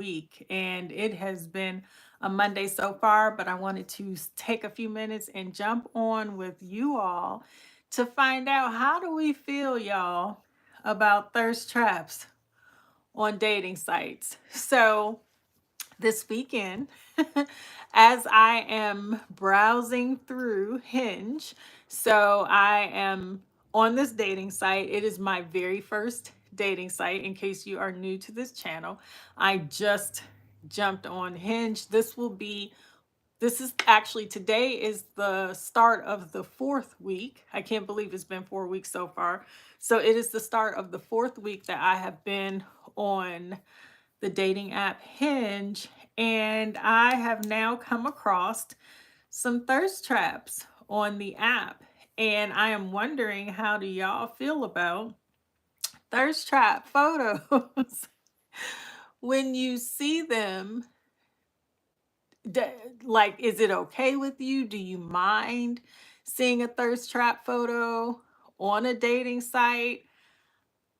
week, and it has been a Monday so far, but I wanted to take a few minutes and jump on with you all to find out, how do we feel, y'all, about thirst traps on dating sites. So this weekend, as I am browsing through Hinge, so I am on this dating site. It is my very first dating site, in case you are new to this channel. I just jumped on Hinge. This is actually, today is the start of the fourth week. I can't believe it's been 4 weeks so far. So it is the start of the fourth week that I have been on the dating app Hinge, and I have now come across some thirst traps on the app. And I am wondering, how do y'all feel about thirst trap photos? When you see them, d- like, is it okay with you? Do you mind seeing a thirst trap photo on a dating site?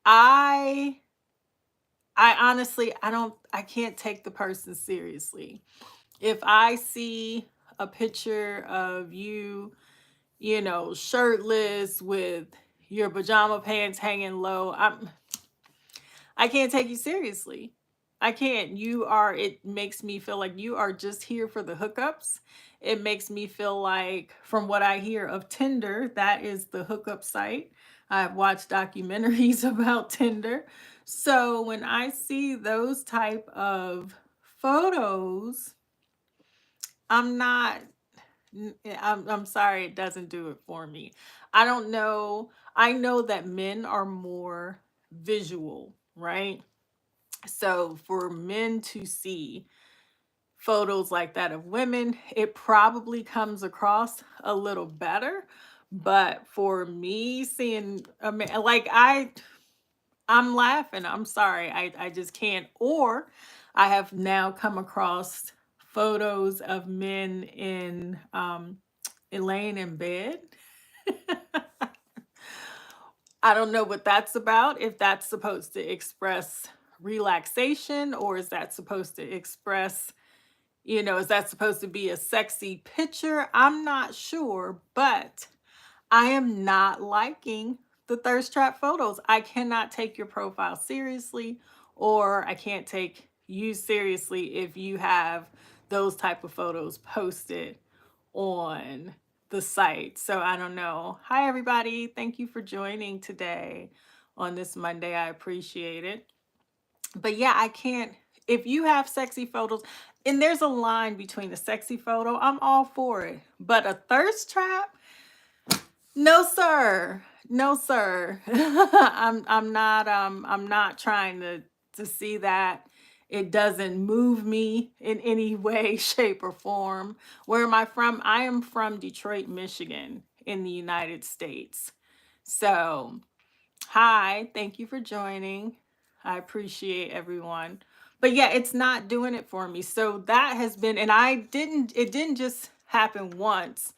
I I honestly, I can't take the person seriously. If I see a picture of you, shirtless with your pajama pants hanging low, I can't take you seriously. I can't. It makes me feel like you are just here for the hookups. It makes me feel like, from what I hear of Tinder, that is the hookup site. I've watched documentaries about Tinder. So when I see those type of photos, I'm not I'm sorry, it doesn't do it for me. I don't know. I know that men are more visual, right? So for men to see photos like that of women, it probably comes across a little better. But for me, seeing a man, like, I'm laughing. I'm sorry. I just can't. Or I have now come across photos of men laying in bed. I don't know what that's about. If that's supposed to express relaxation, or is that supposed to express, is that supposed to be a sexy picture? I'm not sure, but I am not liking the thirst trap photos. I cannot take your profile seriously, or I can't take you seriously if you have those type of photos posted on the site. So I don't know. Hi everybody. Thank you for joining today on this Monday. I appreciate it. But yeah, I can't, if you have sexy photos, and there's a line between a sexy photo, I'm all for it. But a thirst trap? No, sir. No, sir. I'm not trying to see that. It doesn't move me in any way, shape, or form. Where am I from? I am from Detroit, Michigan, in the United States. So, hi, thank you for joining. I appreciate everyone. But yeah, it's not doing it for me. So that has been, and it didn't just happen once.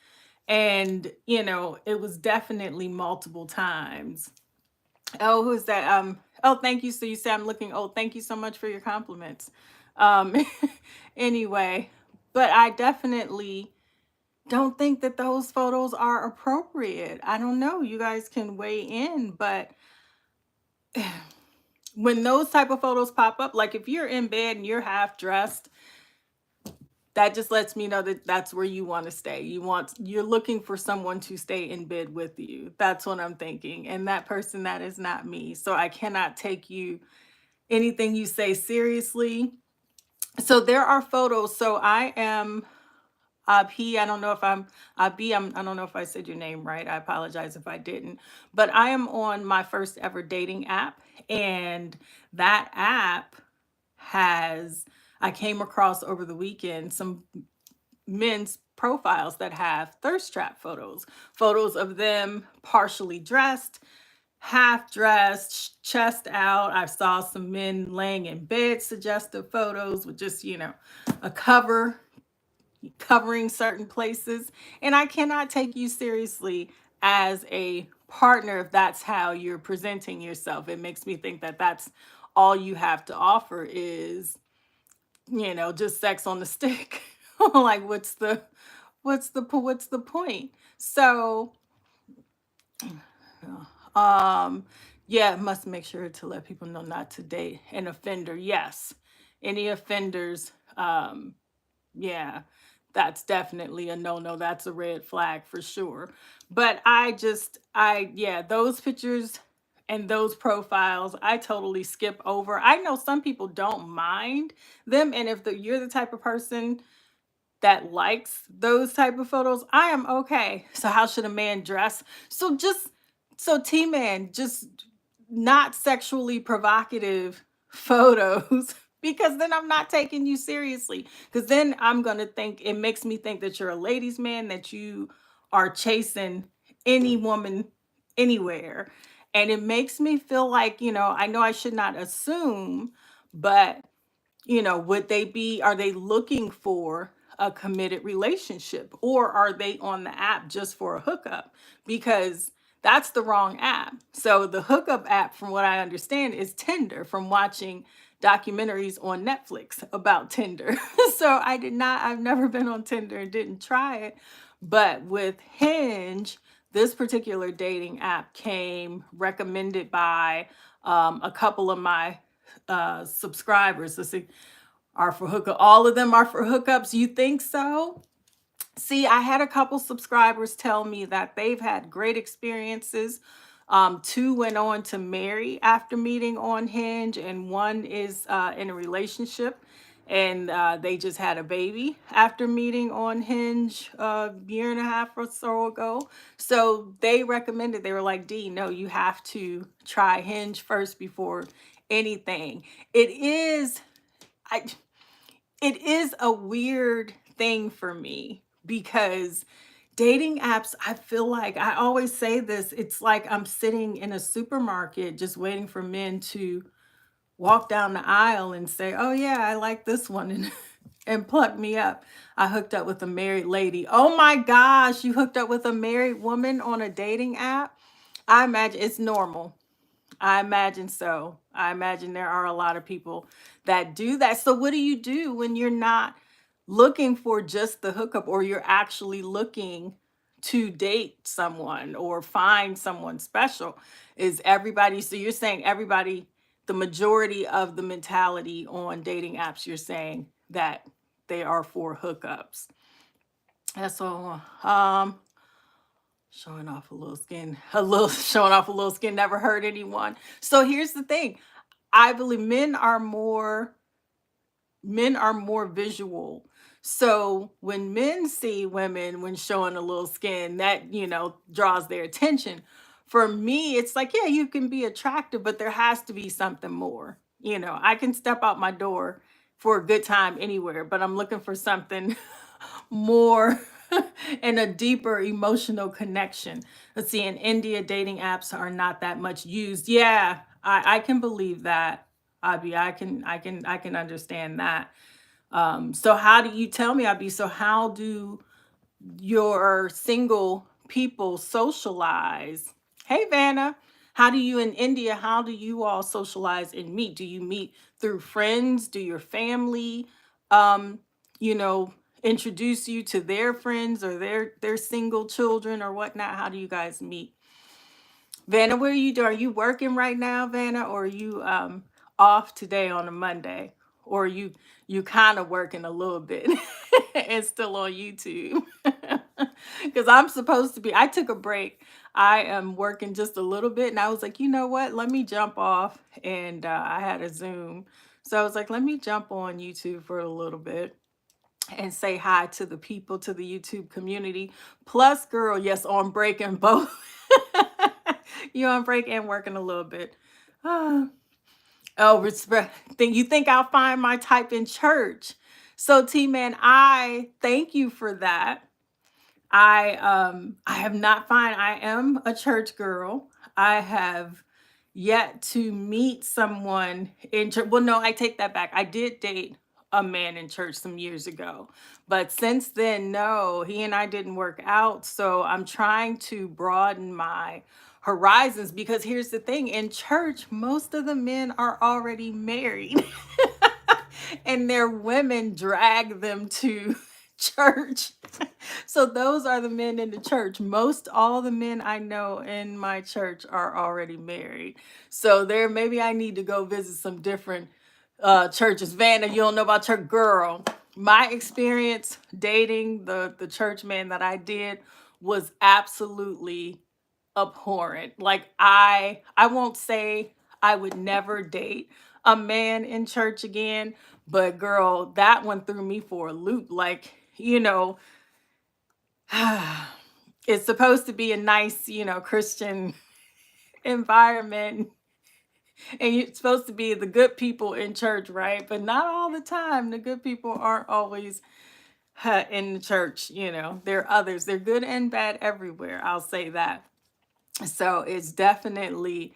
And, it was definitely multiple times. Oh, who's that? Oh, thank you. So you say I'm looking old. Thank you so much for your compliments. Um, anyway, but I definitely don't think that those photos are appropriate. I don't know. You guys can weigh in, but when those type of photos pop up, like if you're in bed and you're half dressed, that just lets me know that that's where you want to stay. You're looking for someone to stay in bed with you. That's what I'm thinking. And that person, that is not me. So I cannot take anything you say seriously. So there are photos. So I am P. I don't know if I'm B. I don't know if I said your name right. I apologize if I didn't. But I am on my first ever dating app, and that app has, I came across over the weekend some men's profiles that have thirst trap photos of them partially dressed, half dressed, chest out. I saw some men laying in bed, suggestive photos with just, a covering certain places. And I cannot take you seriously as a partner if that's how you're presenting yourself. It makes me think that that's all you have to offer is just sex on the stick. Like, what's the point? So, um, yeah, must make sure to let people know not to date an offender. Yes, any offenders. Yeah, that's definitely a no-no. That's a red flag for sure. But yeah, those pictures and those profiles, I totally skip over. I know some people don't mind them, and if you're the type of person that likes those type of photos, I am okay. So how should a man dress? So T-Man, just not sexually provocative photos because then I'm not taking you seriously. Because then I'm gonna think it makes me think that you're a ladies' man, that you are chasing any woman anywhere. And it makes me feel like, I know I should not assume, but are they looking for a committed relationship, or are they on the app just for a hookup? Because that's the wrong app. So the hookup app, from what I understand, is Tinder, from watching documentaries on Netflix about Tinder. So I've never been on Tinder and didn't try it. But with Hinge, this particular dating app came recommended by a couple of my subscribers. Let's see, are for hookup. All of them are for hookups. You think so? See, I had a couple subscribers tell me that they've had great experiences. Two went on to marry after meeting on Hinge, and one is in a relationship, and they just had a baby after meeting on Hinge a year and a half or so ago. So they recommended, they were like, Dee, no, you have to try Hinge first before anything. It is, I, it is a weird thing for me because dating apps, I feel like I always say this, it's like I'm sitting in a supermarket just waiting for men to walk down the aisle and say, "Oh yeah, I like this one," and and pluck me up. I hooked up with a married lady. Oh my gosh, you hooked up with a married woman on a dating app? I imagine it's normal. I imagine so. I imagine there are a lot of people that do that. So what do you do when you're not looking for just the hookup, or you're actually looking to date someone or find someone special? Is everybody, so you're saying everybody, the majority of the mentality on dating apps, you're saying that they are for hookups. That's all. Showing off a little skin, a little showing off a little skin never hurt anyone. So here's the thing. I believe men are more visual. So when men see women when showing a little skin, that draws their attention. For me, it's like, yeah, you can be attractive, but there has to be something more. I can step out my door for a good time anywhere, but I'm looking for something more and a deeper emotional connection. Let's see, in India, dating apps are not that much used. Yeah, I can believe that. Abi, I can understand that. So how do you, tell me, Abi, so how do your single people socialize? Hey, Vanna, how do you in India, how do you all socialize and meet? Do you meet through friends? Do your family, um, you know, introduce you to their friends or their single children or whatnot? How do you guys meet? Vanna, what are you doing? Are you working right now, Vanna, or are you off today on a Monday? Or you kind of working a little bit and still on YouTube? Because I'm supposed to be, I took a break. I am working just a little bit, and I was like, you know what? Let me jump off. And I had a Zoom. So I was like, let me jump on YouTube for a little bit and say hi to the people, to the YouTube community. Plus, girl, yes, on break and both. You on break and working a little bit. Ah. Oh, respect. You think I'll find my type in church? So, T Man, I thank you for that. I have not find I am a church girl. I have yet to meet someone in church. Well, no, I take that back. I did date a man in church some years ago. But since then, no, he and I didn't work out. So I'm trying to broaden my horizons, because here's the thing, in church, most of the men are already married. and their women drag them to church. So those are the men in the church. Most all the men I know in my church are already married. So there, maybe I need to go visit some different churches. Vanna, you don't know about church, girl. My experience dating the church man that I did was absolutely abhorrent. Like I won't say I would never date a man in church again, but girl, that one threw me for a loop. Like, it's supposed to be a nice, Christian environment, and it's supposed to be the good people in church, right? But not all the time. The good people aren't always in the church. There are others. They're good and bad everywhere. I'll say that. So it's definitely,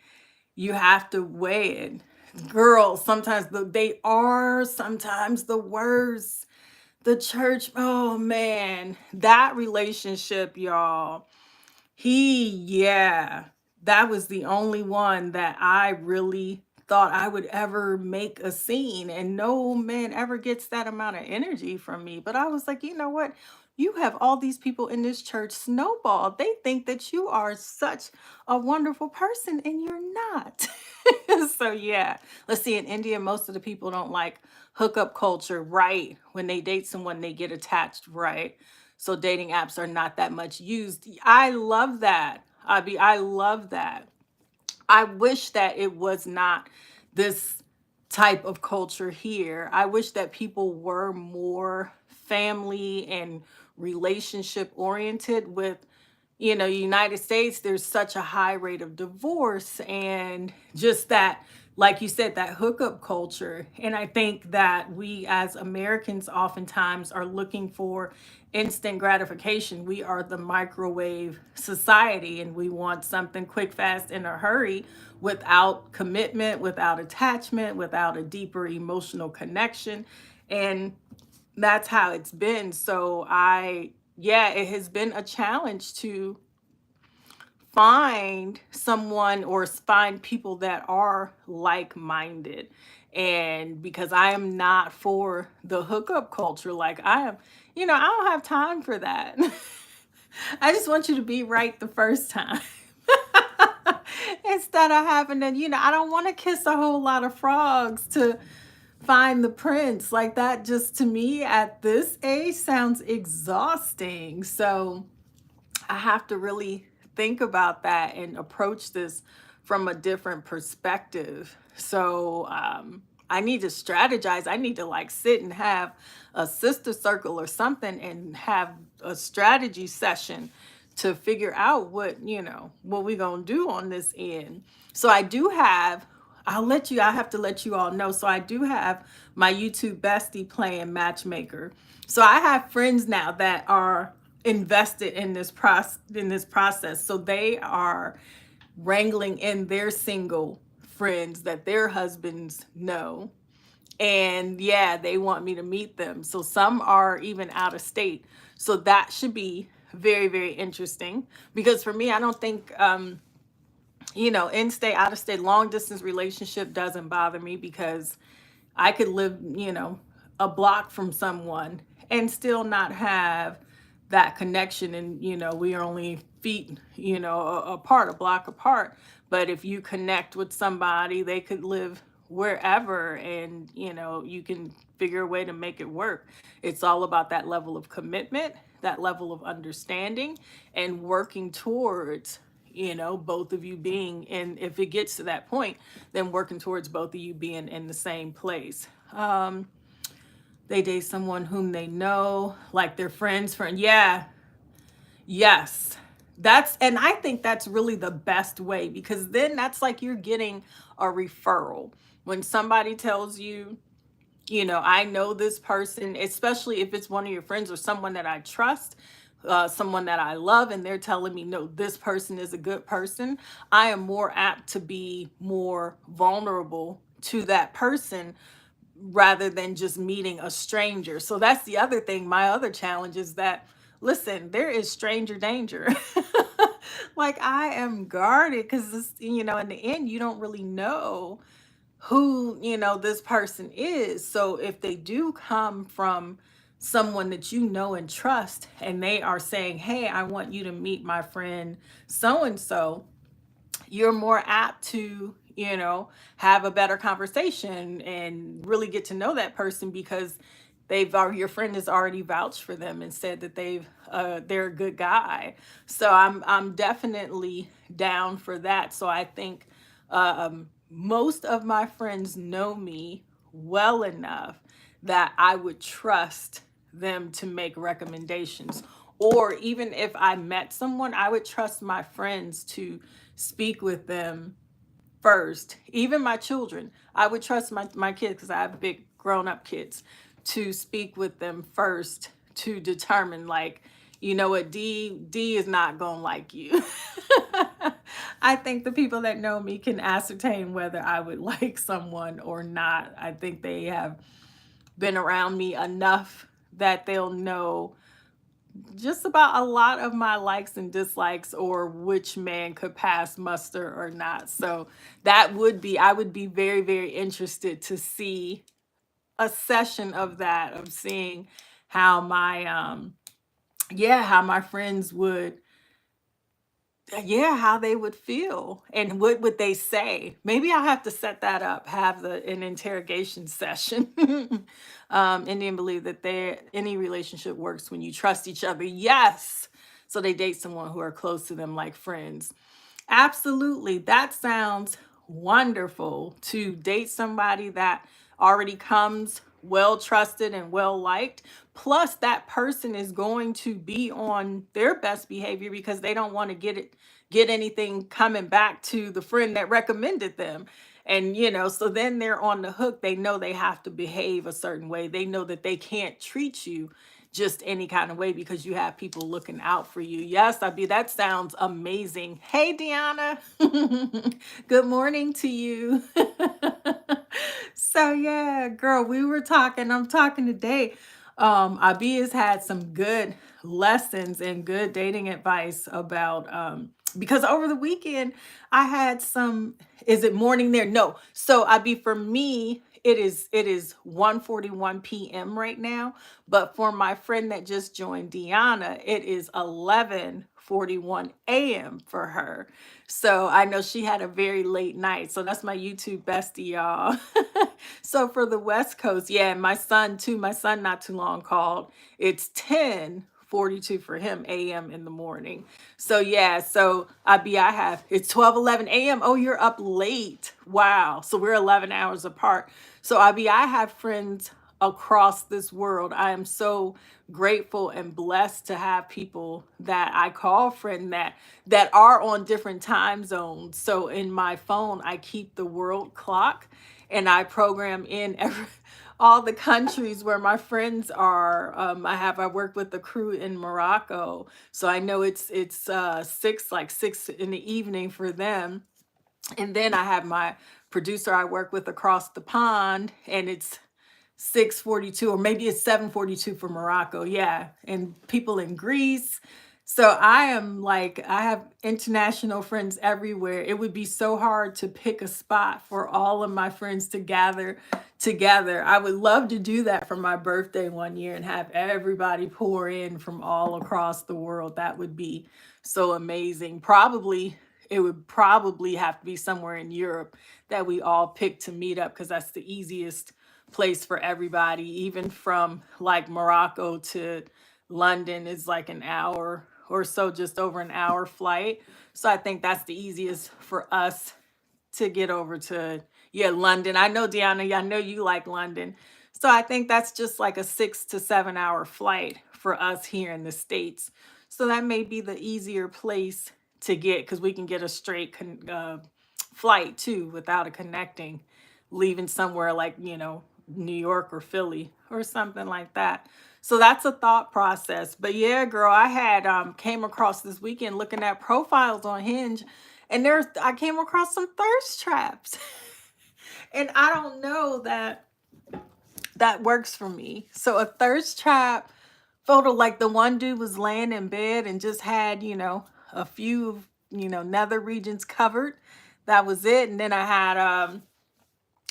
you have to weigh it. Girls, sometimes they are sometimes the worst. The church, oh man, that relationship, y'all. Yeah, that was the only one that I really thought I would ever make a scene, and no man ever gets that amount of energy from me. But I was like, you know what? You have all these people in this church snowball. They think that you are such a wonderful person, and you're not. So, yeah. Let's see, in India, most of the people don't like hookup culture, right? When they date someone, they get attached, right? So dating apps are not that much used. I love that. I love that. I wish that it was not this type of culture here. I wish that people were more family and relationship oriented with, United States. There's such a high rate of divorce, and just that, like you said, that hookup culture. And I think that we as Americans oftentimes are looking for instant gratification. We are the microwave society, and we want something quick, fast, in a hurry, without commitment, without attachment, without a deeper emotional connection. And that's how it's been. So yeah, it has been a challenge to find someone or find people that are like-minded. And because I am not for the hookup culture, like I am, I don't have time for that. I just want you to be right the first time. Instead of having to, I don't want to kiss a whole lot of frogs to find the prince. Like that, just to me at this age, sounds exhausting. So I have to really think about that and approach this from a different perspective. So I need to strategize. I need to like sit and have a sister circle or something and have a strategy session to figure out what we gonna do on this end. So I have to let you all know. So I do have my YouTube bestie playing matchmaker. So I have friends now that are invested in this process. So they are wrangling in their single friends that their husbands know. And yeah, they want me to meet them. So some are even out of state. So that should be very, very interesting, because for me, I don't think in state, out of state, long distance relationship doesn't bother me, because I could live, a block from someone and still not have that connection. And, we are only feet, apart, a block apart. But if you connect with somebody, they could live wherever, and, you can figure a way to make it work. It's all about that level of commitment, that level of understanding, and working towards, both of you being, and if it gets to that point, then working towards both of you being in the same place. They date someone whom they know, like their friend. Yeah, yes. And I think that's really the best way, because then that's like you're getting a referral. When somebody tells you, I know this person, especially if it's one of your friends or someone that I trust, someone that I love, and they're telling me, no, this person is a good person, I am more apt to be more vulnerable to that person rather than just meeting a stranger. So that's the other thing. My other challenge is that, listen, there is stranger danger. Like I am guarded, because in the end, you don't really know who, this person is. So if they do come from someone that you know and trust, and they are saying, "Hey, I want you to meet my friend so and so," you're more apt to, have a better conversation and really get to know that person, because your friend has already vouched for them and said that they're a good guy. So I'm definitely down for that. So I think most of my friends know me well enough that I would trust them to make recommendations. Or even if I met someone, I would trust my friends to speak with them first. Even my children, I would trust my kids, because I have big grown up kids, to speak with them first to determine, like, you know what, D is not gonna like you. I think the people that know me can ascertain whether I would like someone or not. I think they have been around me enough that they'll know just about a lot of my likes and dislikes, or which man could pass muster or not. So I would be very, very interested to see a session of that, of seeing how how my friends would, how they would feel and what would they say. Maybe I'll have to set that up, have an interrogation session. Indian believe that any relationship works when you trust each other. Yes. So they date someone who are close to them, like friends. Absolutely. That sounds wonderful, to date somebody that already comes well trusted and well liked. Plus, that person is going to be on their best behavior, because they don't want to get anything coming back to the friend that recommended them. And so then they're on the hook. They know they have to behave a certain way. They know that they can't treat you just any kind of way, because you have people looking out for you. Yes, that sounds amazing. Hey, Deanna. Good morning to you. So yeah, girl, I'm talking today. Abi has had some good lessons and good dating advice about, because over the weekend I had some, is it morning there? No. So Abi, for me, it is 1:41 p.m. right now. But for my friend that just joined, Deanna, it is 11:41 a.m. for her. So I know she had a very late night. So that's my YouTube bestie, y'all. So for the West Coast, yeah, and my son too. My son not too long called. It's 10:42 for him a.m. in the morning. So yeah, so I have, it's 12:11 a.m. Oh, you're up late. Wow. So we're 11 hours apart. So I have friends across this world. I am so grateful and blessed to have people that I call friend, that are on different time zones. So in my phone, I keep the world clock, and I program in all the countries where my friends are. I work with the crew in Morocco, so I know it's 6 in the evening for them. And then I have my producer I work with across the pond, and it's 6:42, or maybe it's 7:42 for Morocco. Yeah. And people in Greece. So I have international friends everywhere. It would be so hard to pick a spot for all of my friends to gather together. I would love to do that for my birthday one year and have everybody pour in from all across the world. That would be so amazing. It would probably have to be somewhere in Europe that we all pick to meet up, because that's the easiest place for everybody. Even from like Morocco to London is like an hour or so, just over an hour flight. So I think that's the easiest for us to get over to, yeah, London. I know, Deanna, I know you like London. So I think that's just like a 6 to 7 hour flight for us here in the States. So that may be the easier place to get, because we can get a straight flight too, without a connecting, leaving somewhere like, New York or Philly or something like that. So that's a thought process. But yeah, girl, I had came across this weekend looking at profiles on Hinge, and I came across some thirst traps. And I don't know that works for me. So a thirst trap photo, like the one dude was laying in bed and just had, a few, nether regions covered. That was it. And then I had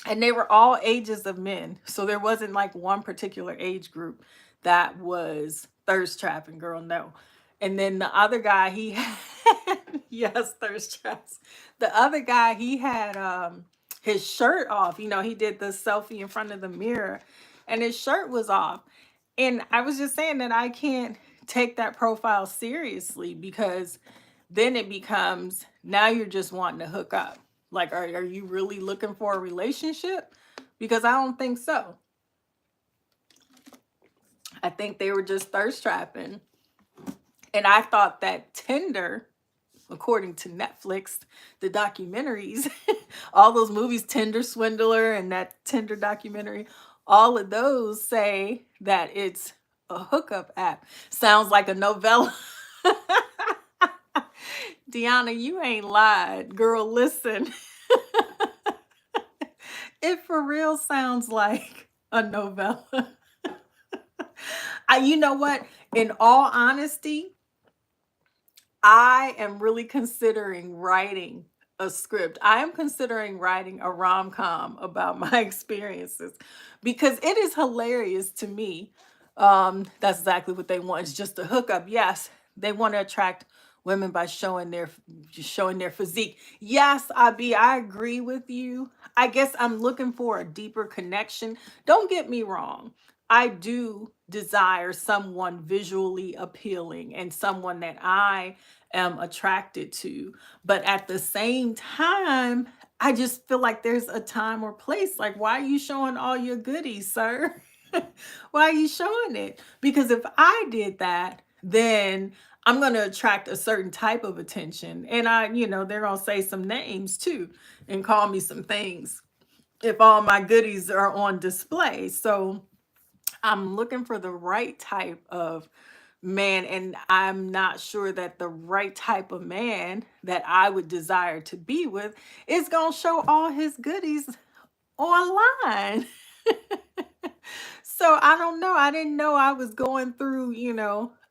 and they were all ages of men. So there wasn't like one particular age group that was thirst trapping, girl. No. And then the other guy, he had, yes, thirst traps. The other guy, he had his shirt off. You know, he did the selfie in front of the mirror and his shirt was off. And I was just saying that I can't take that profile seriously because then it becomes now you're just wanting to hook up. Like, are you really looking for a relationship? Because I don't think so. I think they were just thirst trapping. And I thought that Tinder, according to Netflix, the documentaries, all those movies, Tinder Swindler and that Tinder documentary, all of those say that it's a hookup app. Sounds like a novella. Deanna, you ain't lied. Girl, listen. It for real sounds like a novella. You know what? In all honesty, I am really considering writing a script. I am considering writing a rom-com about my experiences because it is hilarious to me. That's exactly what they want. It's just a hookup. Yes, they want to attract women by showing their physique. Yes, I agree with you. I guess I'm looking for a deeper connection. Don't get me wrong. I do desire someone visually appealing and someone that I am attracted to. But at the same time, I just feel like there's a time or place. Like, why are you showing all your goodies, sir? Why are you showing it? Because if I did that, then I'm going to attract a certain type of attention. And they're going to say some names too and call me some things if all my goodies are on display. So I'm looking for the right type of man, and I'm not sure that the right type of man that I would desire to be with is going to show all his goodies online. So I don't know. I didn't know I was going through,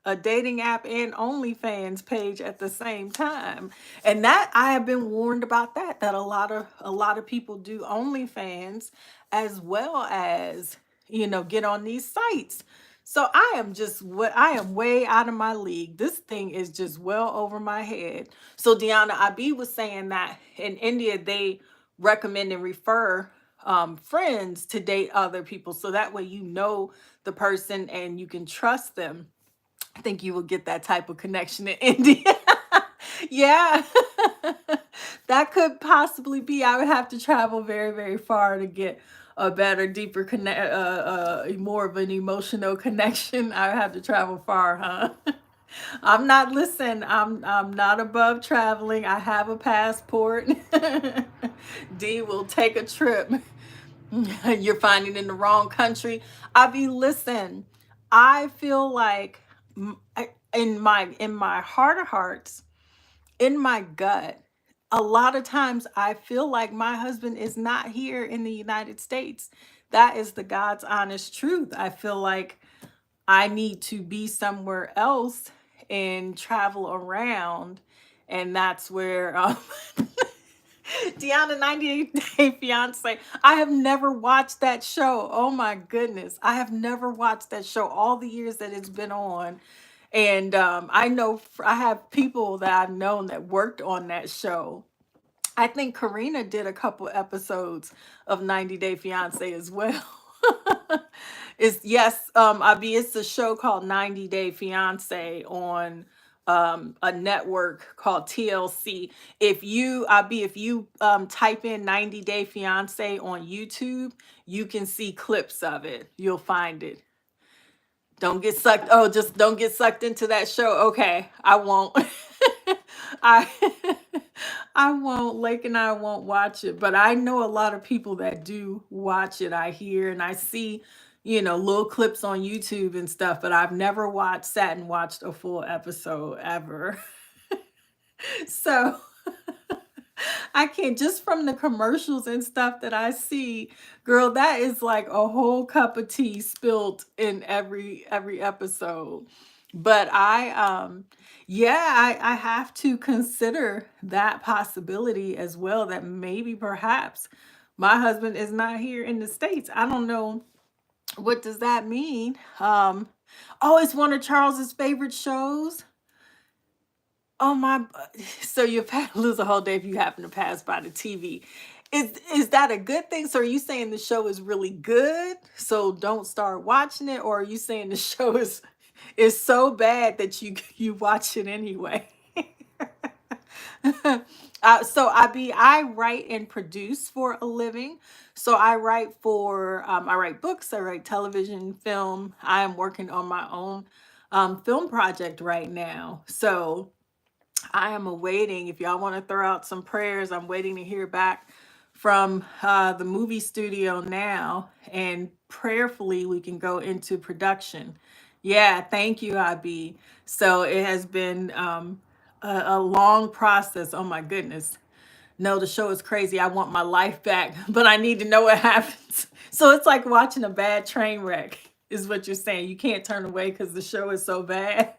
a dating app and OnlyFans page at the same time. And that I have been warned about that a lot of people do OnlyFans as well as, get on these sites. So I am way out of my league. This thing is just well over my head. So Deanna Abi was saying that in India they recommend and refer friends to date other people so that way the person and you can trust them. I think you will get that type of connection in India. Yeah. That could possibly be. I would have to travel very, very far to get a better, deeper connect, more of an emotional connection. I would have to travel far, huh? I'm not above traveling. I have a passport. D will take a trip. You're finding in the wrong country. Listen, I feel like in my heart of hearts, in my gut, a lot of times I feel like my husband is not here in the United States. That is the God's honest truth. I feel like I need to be somewhere else and travel around. And that's where Deanna 98 Day Fiance. I have never watched that show. Oh my goodness. I have never watched that show all the years that it's been on. And I know I have people that I've known that worked on that show. I think Karina did a couple episodes of 90 Day Fiance as well. It's yes, it's a show called 90 Day Fiance on a network called TLC. If you type in 90 Day Fiance on YouTube, you can see clips of it. You'll find it. Don't get sucked. Oh, just don't get sucked into that show. Okay, I won't. I I won't. Lake and I won't watch it, but I know a lot of people that do watch it. I hear and I see, little clips on YouTube and stuff, but I've never sat and watched a full episode ever. So I can't just from the commercials and stuff that I see, girl, that is like a whole cup of tea spilled in every episode. But I have to consider that possibility as well that maybe perhaps My husband is not here in the States. I don't know what does that mean. Oh, it's one of Charles's favorite shows. Oh my, so you'll lose a whole day if you happen to pass by the TV. Is that a good thing? So are you saying the show is really good, so don't start watching it, or are you saying the show is so bad that you watch it anyway? I write and produce for a living. So I write books, I write television, film. I am working on my own film project right now. So I am awaiting, if y'all want to throw out some prayers, I'm waiting to hear back from the movie studio now, and prayerfully we can go into production. Yeah, thank you, IB. So it has been a long process. Oh my goodness. No, the show is crazy. I want my life back, but I need to know what happens. So it's like watching a bad train wreck, is what you're saying. You can't turn away because the show is so bad.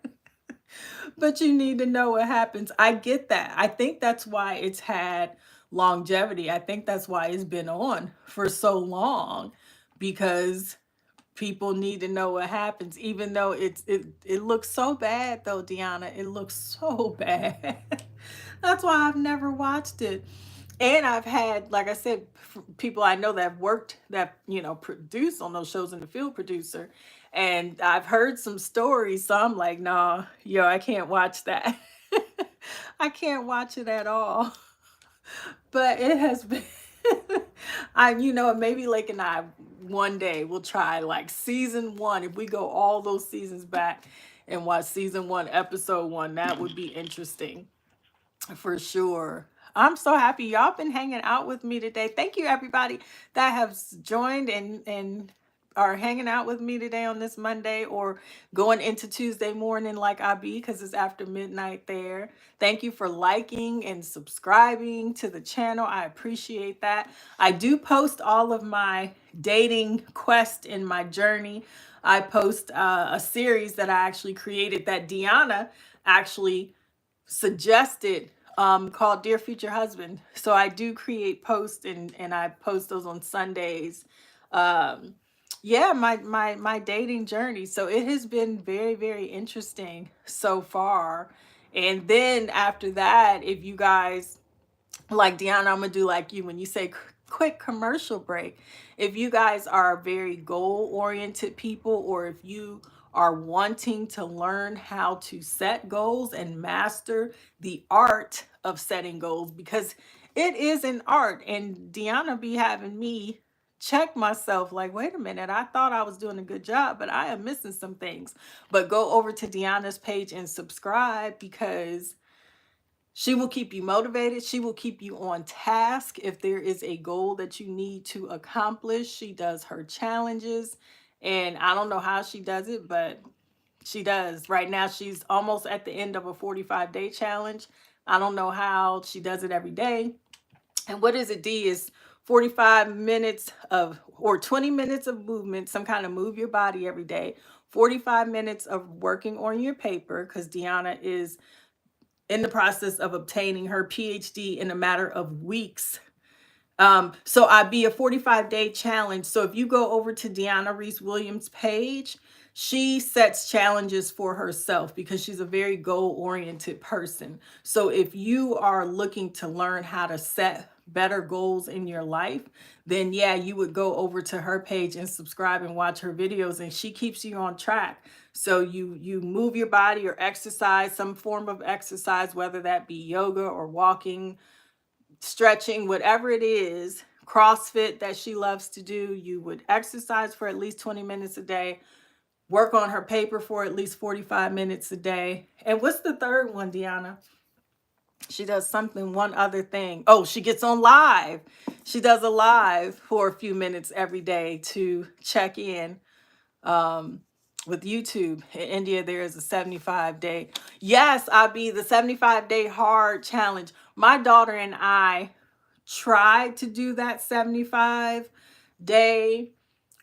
But you need to know what happens. I get that. I think that's why it's had longevity. I think that's why it's been on for so long, because people need to know what happens, even though it looks so bad though, Deanna. It looks so bad. That's why I've never watched it. And I've had, like I said, people I know that have worked, that, produce on those shows, in the field producer. And I've heard some stories. So I'm like, nah, yo, I can't watch that. I can't watch it at all. But it has been, maybe Lake and I one day we'll try like season one. If we go all those seasons back and watch season one, episode one, that would be interesting. For sure. I'm so happy y'all been hanging out with me today. Thank you everybody that have joined and are hanging out with me today on this Monday, or going into Tuesday morning like I be, because it's after midnight there. Thank you for liking and subscribing to the channel. I appreciate that. I do post all of my dating quest and my journey. I post a series that I actually created, that Deanna actually suggested, called Dear Future Husband. So I do create posts, and I post those on Sundays. Um, yeah, my dating journey. So it has been very, very interesting so far. And then after that, if you guys like, Deanna, I'm gonna do like you when you say quick commercial break. If you guys are very goal oriented people, or if you are wanting to learn how to set goals and master the art of setting goals, because it is an art, and Deanna be having me check myself like, wait a minute, I thought I was doing a good job, but I am missing some things. But go over to Deanna's page and subscribe, because she will keep you motivated. She will keep you on task. If there is a goal that you need to accomplish, she does her challenges. And I don't know how she does it, but she does. Right now, she's almost at the end of a 45-day challenge. I don't know how she does it every day. And what is it, D? Is 45 minutes of, or 20 minutes of movement, some kind of move your body every day. 45 minutes of working on your paper, because Deanna is in the process of obtaining her PhD in a matter of weeks. So I'd be a 45-day challenge. So if you go over to Deanna Reese Williams' page, she sets challenges for herself, because she's a very goal-oriented person. So if you are looking to learn how to set better goals in your life, then yeah, you would go over to her page and subscribe and watch her videos, and she keeps you on track. So you move your body or exercise, some form of exercise, whether that be yoga or walking, stretching, whatever it is, CrossFit that she loves to do. You would exercise for at least 20 minutes a day, work on her paper for at least 45 minutes a day. And what's the third one, Deanna? She does something, one other thing. Oh, she gets on live. She does a live for a few minutes every day to check in. With YouTube in India, there is a 75-day. Yes, I'll be the 75-day hard challenge. My daughter and I tried to do that 75-day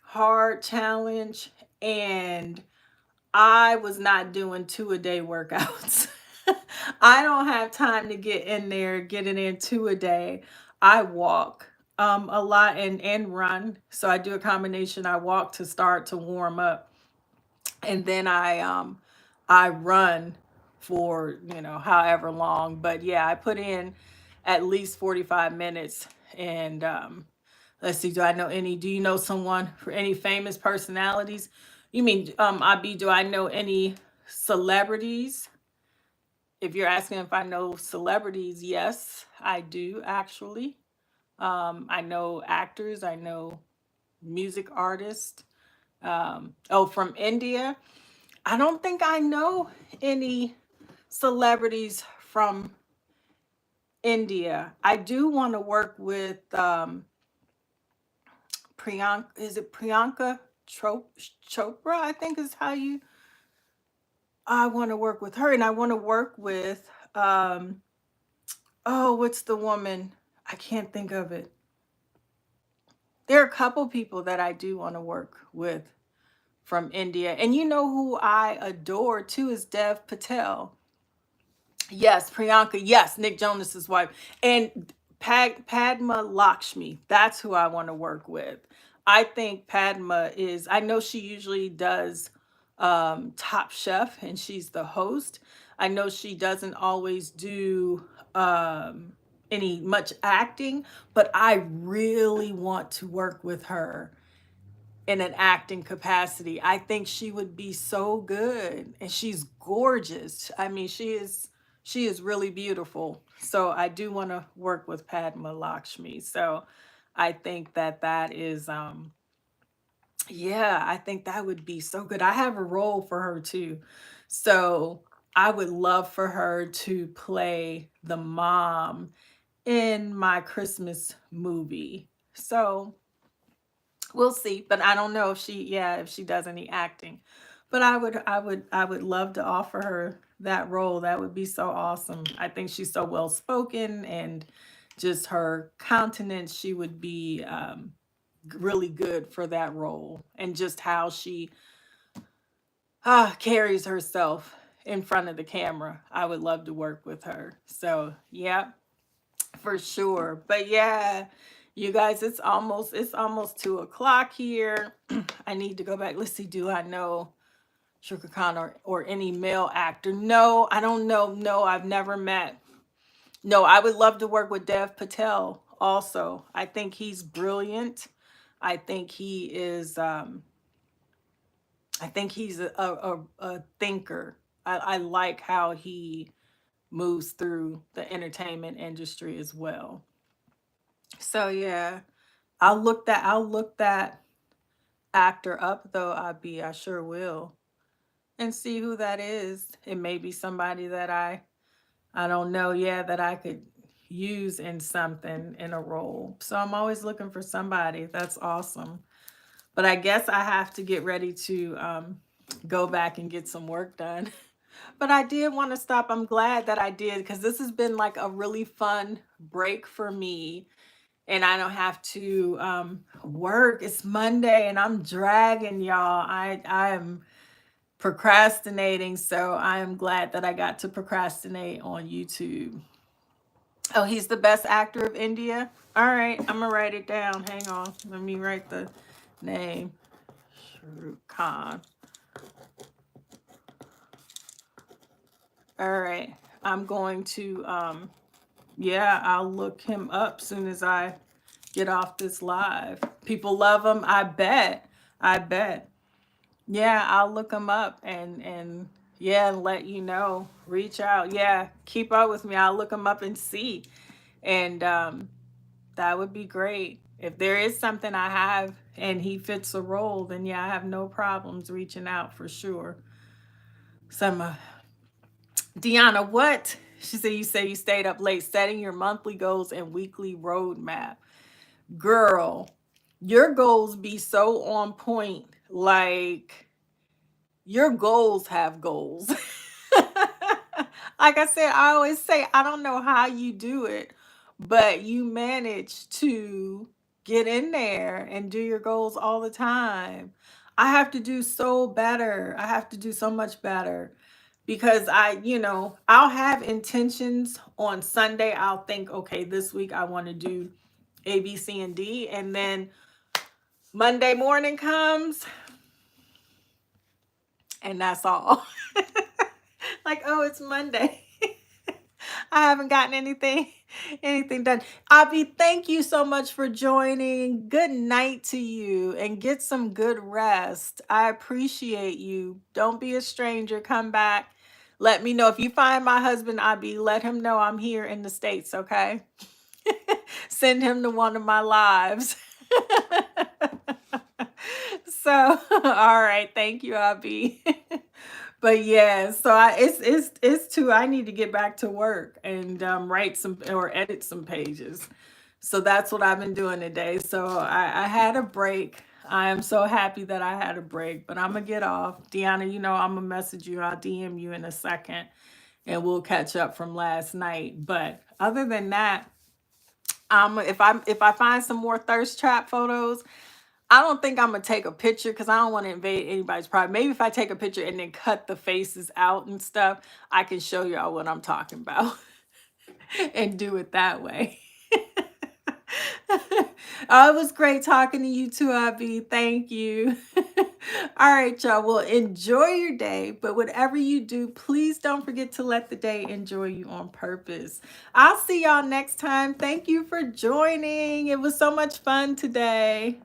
hard challenge, and I was not doing 2-a-day workouts. I don't have time to get in there, get it in 2 a day. I walk a lot and run. So I do a combination. I walk to start to warm up, and then I run for, however long. But yeah, I put in at least 45 minutes. And let's see, do you know someone, for any famous personalities? You mean, Abi, do I know any celebrities? If you're asking if I know celebrities, yes, I do actually. I know actors, I know music artists. Oh, from India, I don't think I know any celebrities from India. I do want to work with Priyanka. Is it Priyanka Chopra? I think is how you. I want to work with her, and I want to work with. Oh, what's the woman? I can't think of it. There are a couple people that I do want to work with from India, and you know who I adore too is Dev Patel. Yes, Priyanka. Yes, Nick Jonas's wife. And Padma Lakshmi. That's who I want to work with. I think Padma is, I know she usually does Top Chef and she's the host. I know she doesn't always do any much acting, but I really want to work with her in an acting capacity. I think she would be so good, and she's gorgeous. I mean, she is really beautiful. So I do want to work with Padma Lakshmi. So I think that is yeah, I think that would be so good. I have a role for her too. So I would love for her to play the mom in my Christmas movie. So we'll see, but I don't know if she does any acting. But I would love to offer her that role. That would be so awesome. I think she's so well spoken, and just her countenance, she would be really good for that role, and just how she carries herself in front of the camera. I would love to work with her. So, yeah, for sure. But yeah, you guys, it's almost 2 o'clock here. I need to go back. Let's see, do I know Shruka Khan or any male actor? No, I don't know. No, I've never met. No, I would love to work with Dev Patel also. I think he's brilliant. I think he is I think he's a thinker. I like how he moves through the entertainment industry as well. So yeah, I'll look that actor up though, I sure will. And see who that is. It may be somebody that I don't know, yeah, that I could use in something, in a role. So I'm always looking for somebody. That's awesome. But I guess I have to get ready to go back and get some work done. But I did want to stop. I'm glad that I did, because this has been like a really fun break for me, and I don't have to work. It's Monday and I'm dragging y'all. I am procrastinating, so I am glad that I got to procrastinate on YouTube. Oh, he's the best actor of India. All right, I'm gonna write it down. Hang on, let me write the name. Shahrukh Khan. All right, I'm going to yeah, I'll look him up soon as I get off this live. People love him. I bet. I bet. Yeah, I'll look him up and yeah, and let you know. Reach out. Yeah, keep up with me. I'll look him up and see. And that would be great. If there is something I have and he fits a role, then yeah, I have no problems reaching out for sure. Some Deanna, what? She said you say you stayed up late setting your monthly goals and weekly roadmap. Girl, your goals be so on point. Like, your goals have goals. Like I said, I always say, I don't know how you do it, but you manage to get in there and do your goals all the time. I have to do so better. I have to do so much better, because I'll have intentions on Sunday. I'll think, okay, this week I want to do A, B, C, and D. And then Monday morning comes, and that's all. Like, oh, it's Monday. I haven't gotten anything done. Abby, thank you so much for joining. Good night to you and get some good rest. I appreciate you. Don't be a stranger. Come back. Let me know if you find my husband, Abby, let him know I'm here in the States, okay? Send him to one of my lives. So, all right, thank you, Abby. But yeah, so it's too. I need to get back to work and write some or edit some pages. So that's what I've been doing today. So I had a break. I am so happy that I had a break, but I'm gonna get off. Deanna, you know I'm gonna message you. I'll DM you in a second, and we'll catch up from last night. But other than that, if I find some more thirst trap photos, I don't think I'm gonna take a picture because I don't want to invade anybody's privacy. Maybe if I take a picture and then cut the faces out and stuff, I can show y'all what I'm talking about and do it that way. Oh, it was great talking to you too, Abby. Thank you. All right, y'all. Well, enjoy your day, but whatever you do, please don't forget to let the day enjoy you on purpose. I'll see y'all next time. Thank you for joining. It was so much fun today.